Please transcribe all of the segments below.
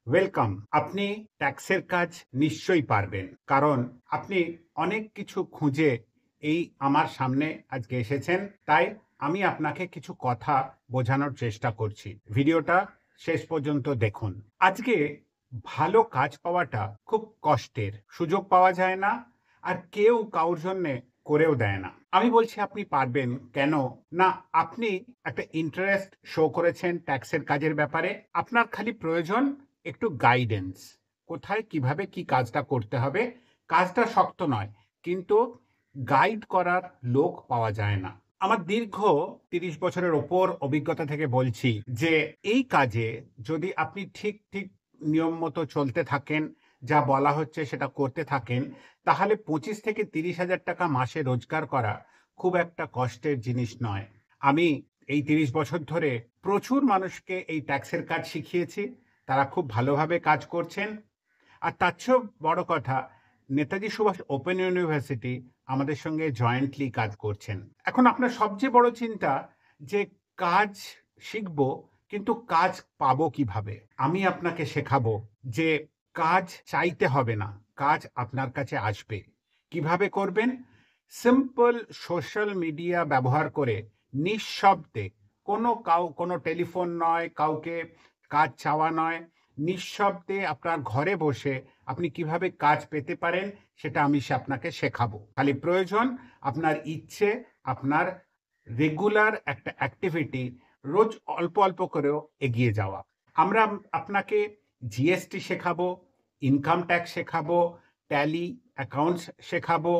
Welcome. আপনি ট্যাক্সের কাজ নিশ্চয়ই পারবেন। কারণ আপনি অনেক কিছু খুঁজে এই আমার সামনে আজকে এসেছেন। তাই আমি আপনাকে কিছু কথা বোঝানোর চেষ্টা করছি। ভিডিওটা শেষ পর্যন্ত দেখুন। আজকে ভালো কাজ পাওয়াটা খুব কষ্টের। সুযোগ পাওয়া যায় না, আর কেউ কারোর জন্যে করেও দেয় না। আমি বলছি আপনি পারবেন কেন? না, আপনি একটা ইন্টারেস্ট শো করেছেন ট্যাক্সের কাজের ব্যাপারে। আপনার খালি প্রয়োজন একটু গাইডেন্স। কোথায় কিভাবে কি কাজটা করতে হবে। কাজটা শক্ত নয়, কিন্তু গাইড করার লোক পাওয়া যায় না। আমার দীর্ঘ ৩০ বছরের ওপর অভিজ্ঞতা থেকে বলছি যে এই কাজে যদি আপনি ঠিক ঠিক নিয়ম মতো চলতে থাকেন, যা বলা হচ্ছে সেটা করতে থাকেন, তাহলে 25 থেকে 30,000 টাকা মাসে রোজগার করা খুব একটা কষ্টের জিনিস নয়। আমি এই 30 বছর ধরে প্রচুর মানুষকে এই ট্যাক্সের কাজ শিখিয়েছি। তারা খুব ভালোভাবে কাজ করছেন। আর তার চেয়েও বড় কথা, নেতাজি সুভাষ ওপেন ইউনিভার্সিটি আমাদের সঙ্গে জয়েন্টলি কাজ করছেন। এখন আপনার সবচেয়ে বড় চিন্তা যে কাজ শিখব, কিন্তু কাজ পাবো কিভাবে? আমি আপনাকে শেখাবো যে কাজ চাইতে হবে না, কাজ আপনার কাছে আসবে। কিভাবে করবেন? সিম্পল সোশ্যাল মিডিয়া ব্যবহার করে নিঃশব্দে, কোনো টেলিফোন নয়, কাউকে কাজ চাওয়া নয়, নিঃশব্দে আপনার ঘরে বসে আপনি কিভাবে কাজ পেতে পারেন সেটা আমি আপনাকে শেখাবো। খালি প্রয়োজন আপনার ইচ্ছে, আপনার রেগুলার একটা অ্যাক্টিভিটি, রোজ অল্প অল্প করেও এগিয়ে যাওয়া। আমরা আপনাকে জিএসটি শেখাবো, ইনকাম ট্যাক্স শেখাবো, ট্যালি অ্যাকাউন্টস শেখাবো,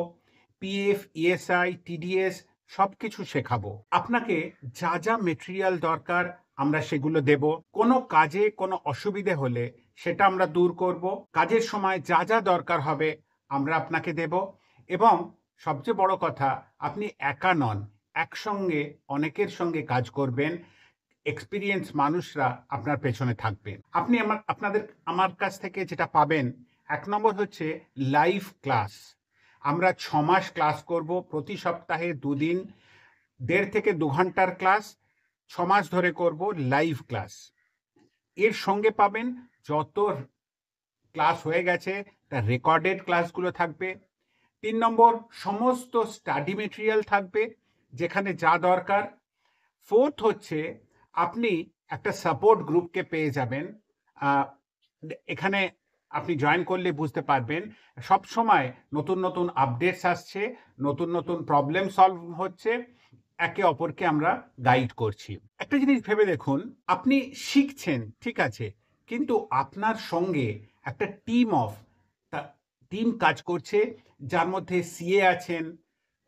পিএফ, ইএসআই, টিডিএস সব কিছু শেখাবো। আপনাকে যা যা মেটেরিয়াল দরকার আমরা সেগুলো দেব। কোনো কাজে কোনো অসুবিধে হলে সেটা আমরা দূর করব। কাজের সময় যা যা দরকার হবে আমরা আপনাকে দেব। এবং সবচেয়ে বড় কথা, আপনি একা নন, একসঙ্গে অনেকের সঙ্গে কাজ করবেন। এক্সপিরিয়েন্স মানুষরা আপনার পেছনে থাকবেন। আপনি আমার কাছ থেকে যেটা পাবেন, ১ নম্বর হচ্ছে লাইভ ক্লাস। আমরা ৬ মাস ক্লাস করব, প্রতি সপ্তাহে ২ দিন, ১.৫ থেকে ২ ঘন্টার ক্লাস, ৬ মাস ধরে করব লাইভ ক্লাস। এর সঙ্গে পাবেন যত ক্লাস হয়ে গেছে তার রেকর্ডেড ক্লাসগুলো থাকবে। ৩ নম্বর, সমস্ত স্টাডি মেটেরিয়াল থাকবে যেখানে যা দরকার। ফোর্থ হচ্ছে আপনি একটা সাপোর্ট গ্রুপকে পেয়ে যাবেন। এখানে আপনি জয়েন করলে বুঝতে পারবেন সব সময় নতুন নতুন আপডেটস আসছে, নতুন নতুন প্রবলেম সলভ হচ্ছে, একে অপরকে আমরা গাইড করছি। একটা জিনিস ভেবে দেখুন, আপনি শিখছেন ঠিক আছে, কিন্তু আপনার সঙ্গে একটা টিম কাজ করছে, যার মধ্যে সিএ আছেন,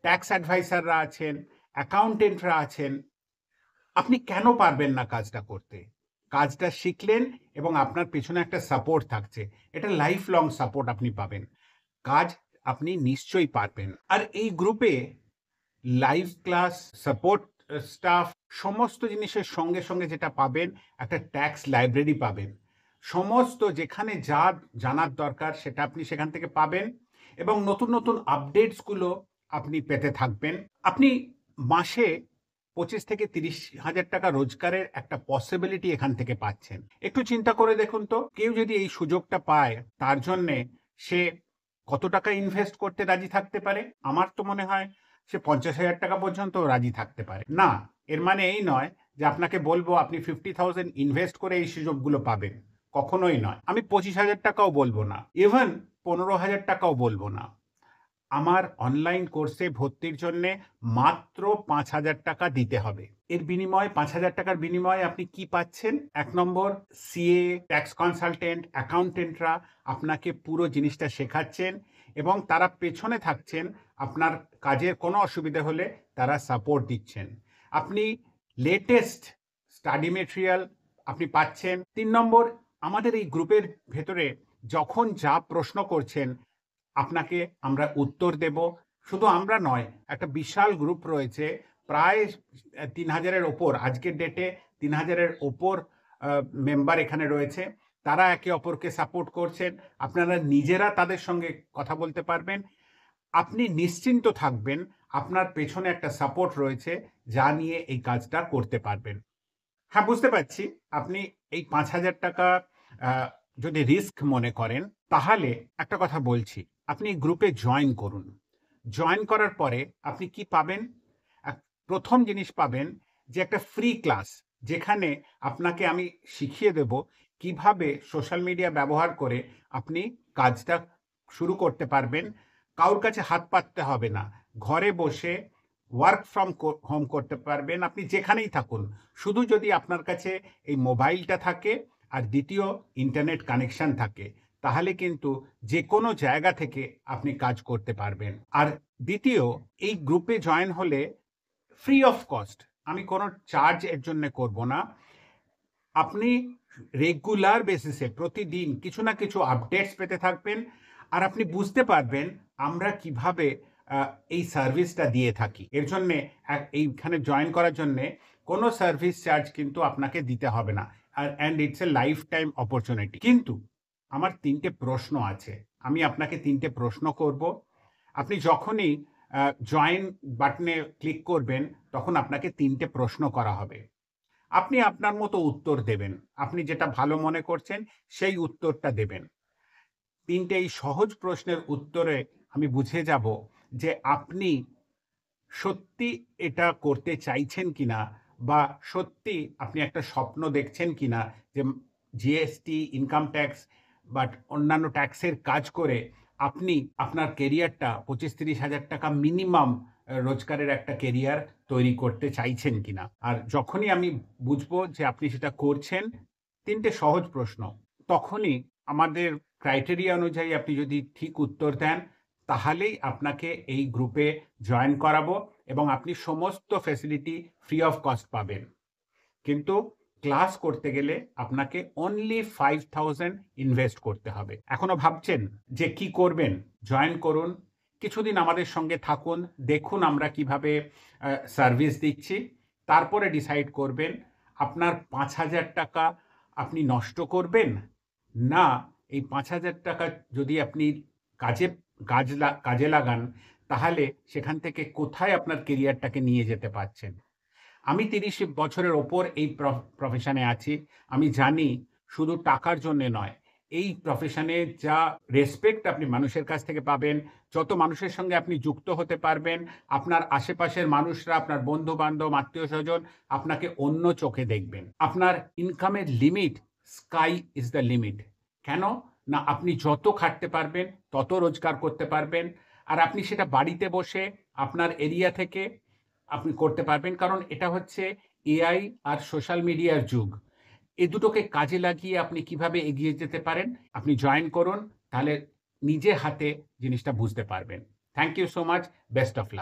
ট্যাক্স অ্যাডভাইসাররা আছেন, অ্যাকাউন্টেন্টরা আছেন। আপনি কেন পারবেন না কাজটা করতে? কাজটা শিখলেন এবং আপনার পেছনে একটা সাপোর্ট থাকছে। এটা লাইফ লং সাপোর্ট আপনি পাবেন। কাজ আপনি নিশ্চয়ই পারবেন। আর এই গ্রুপে লাইভ ক্লাস, সাপোর্ট স্টাফ, সমস্ত জিনিসের সঙ্গে সঙ্গে যেটা পাবেন, একটা ট্যাক্স লাইব্রেরি পাবেন। সমস্ত যেখানে যা জানার দরকার সেটা আপনি সেখান থেকে পাবেন, এবং নতুন নতুন আপডেটসগুলো আপনি পেতে থাকবেন। আপনি মাসে 25 থেকে 30,000 টাকা রোজগারের একটা পসিবিলিটি এখান থেকে পাচ্ছেন। একটু চিন্তা করে দেখুন তো, কেউ যদি এই সুযোগটা পায়, তার জন্যে সে কত টাকা ইনভেস্ট করতে রাজি থাকতে পারে? আমার তো মনে হয় সে 50,000 টাকা পর্যন্ত রাজি থাকতে পারে না। এর মানে এই নয় যে আপনাকে বলবো আপনি 50,000 ইনভেস্ট করে এই সুযোগগুলো পাবেন। কখনোই নয়। আমি 25,000 টাকাও বলবো না, ইভেন 15,000 টাকাও বলবো না। আমার অনলাইন কোর্সে ভর্তির জন্য মাত্র 5,000 টাকা দিতে হবে। এর বিনিময়ে 5,000 টাকার বিনিময়ে আপনি কি পাচ্ছেন? ১ নম্বর, সিএ, ট্যাক্স কনসালটেন্ট, অ্যাকাউন্টেন্টরা আপনাকে পুরো জিনিসটা শেখাচ্ছেন এবং তারা পেছনে থাকছেন। আপনার কাজের কোনো অসুবিধা হলে তারা সাপোর্ট দিচ্ছেন। আপনি লেটেস্ট স্টাডি মেটেরিয়াল আপনি পাচ্ছেন। ৩ নম্বর, আমাদের এই গ্রুপের ভেতরে যখন যা প্রশ্ন করছেন আপনাকে আমরা উত্তর দেব। শুধু আমরা নয়, একটা বিশাল গ্রুপ রয়েছে, প্রায় ৩,০০০-এর ওপর, আজকের ডেটে ৩,০০০-এর ওপর মেম্বার এখানে রয়েছে। তারা একে অপরকে সাপোর্ট করছেন। আপনারা নিজেরা তাদের সঙ্গে কথা বলতে পারবেন। আপনি নিশ্চিন্ত থাকবেন, আপনার পেছনে একটা সাপোর্ট রয়েছে যা নিয়ে এই কাজটা করতে পারবেন। হ্যাঁ, বুঝতে পারছি আপনি এই ৫,০০০ টাকা যদি রিস্ক মনে করেন, তাহলে একটা কথা বলছি, আপনি গ্রুপে জয়েন করুন। জয়েন করার পরে আপনি কি পাবেন? প্রথম জিনিস পাবেন যে একটা ফ্রি ক্লাস, যেখানে আপনাকে আমি শিখিয়ে দেব কিভাবে সোশ্যাল মিডিয়া ব্যবহার করে আপনি কাজটা শুরু করতে পারবেন। কারোর কাছে হাত পাততে হবে না। ঘরে বসে ওয়ার্ক ফ্রম হোম করতে পারবেন, আপনি যেখানেই থাকুন। শুধু যদি আপনার কাছে এই মোবাইলটা থাকে আর দ্বিতীয় ইন্টারনেট কানেকশন থাকে, তাহলে কিন্তু যে কোনো জায়গা থেকে আপনি কাজ করতে পারবেন। আর দ্বিতীয়, এই গ্রুপে জয়েন হলে ফ্রি অফ কস্ট, আমি কোনো চার্জ এর জন্য করব না। আপনি রেগুলার বেসিসে প্রতিদিন কিছু না কিছু আপডেটস পেতে থাকবেন, আর আপনি বুঝতে পারবেন আমরা কিভাবে এই সার্ভিসটা দিয়ে থাকি। এর জন্যে এইখানে জয়েন করার জন্যে কোনো সার্ভিস চার্জ কিন্তু আপনাকে দিতে হবে না, আর and it's a lifetime opportunity. কিন্তু আমার 3টে প্রশ্ন আছে, আমি আপনাকে 3টে প্রশ্ন করব। আপনি যখনই জয়েন বাটনে ক্লিক করবেন, তখন আপনাকে 3টে প্রশ্ন করা হবে। আপনি আপনার মতো উত্তর দেবেন, আপনি যেটা ভালো মনে করছেন সেই উত্তরটা দেবেন। 3টে এই সহজ প্রশ্নের উত্তরে আমি বুঝে যাব যে আপনি সত্যি এটা করতে চাইছেন কিনা, বা সত্যি আপনি একটা স্বপ্ন দেখছেন কিনা যে জিএসটি, ইনকাম ট্যাক্স বাট অন্যান্য ট্যাক্সের কাজ করে আপনি আপনার কেরিয়ারটা 25-30 হাজার টাকা মিনিমাম রোজগারের একটা কেরিয়ার তৈরি করতে চাইছেন কিনা। আর যখনই আমি বুঝবো যে আপনি সেটা করছেন, 3টে সহজ প্রশ্ন, তখনই আমাদের ক্রাইটেরিয়া অনুযায়ী আপনি যদি ঠিক উত্তর দেন, তাহলেই আপনাকে এই গ্রুপে জয়েন করাবো এবং আপনি সমস্ত ফ্যাসিলিটি ফ্রি অফ কস্ট পাবেন। কিন্তু ক্লাস করতে গেলে আপনাকে অনলি 5000 ইনভেস্ট করতে হবে। এখনো ভাবছেন যে কি করবেন? জয়েন করুন, কিছুদিন আমাদের সঙ্গে থাকুন, দেখুন আমরা কিভাবে সার্ভিস দিচ্ছি। তারপরে ডিসাইড করবেন আপনার 5000 টাকা আপনি নষ্ট করবেন, না এই 5000 টাকা যদি আপনি কাজে কাজে লাগান, তাহলে সেখান থেকে কোথায় আপনার কেরিয়ারটাকে নিয়ে যেতে পারছেন। আমি 30 বছরের ওপর এই প্রফেশনে আছি। আমি জানি শুধু টাকার জন্যে নয়, এই প্রফেশনে যা রেসপেক্ট আপনি মানুষের কাছ থেকে পাবেন, যত মানুষের সঙ্গে আপনি যুক্ত হতে পারবেন, আপনার আশেপাশের মানুষরা, আপনার বন্ধু-বান্ধব, আত্মীয়স্বজন আপনাকে অন্য চোখে দেখবেন। আপনার ইনকামের limit, sky is the limit. কেন? না আপনি যত খাটতে পারবেন, তত রোজগার করতে পারবেন। আর আপনি সেটা বাড়িতে বসে আপনার এরিয়া থেকে আপনি করতে পারবেন, কারণ এটা হচ্ছে এআই আর সোশ্যাল মিডিয়ার যুগ। এই দুটোকে কাজে লাগিয়ে আপনি কিভাবে এগিয়ে যেতে পারেন, আপনি জয়েন করুন, তাহলে নিজে হাতে জিনিসটা বুঝতে পারবেন। Thank you so much, best of lakh.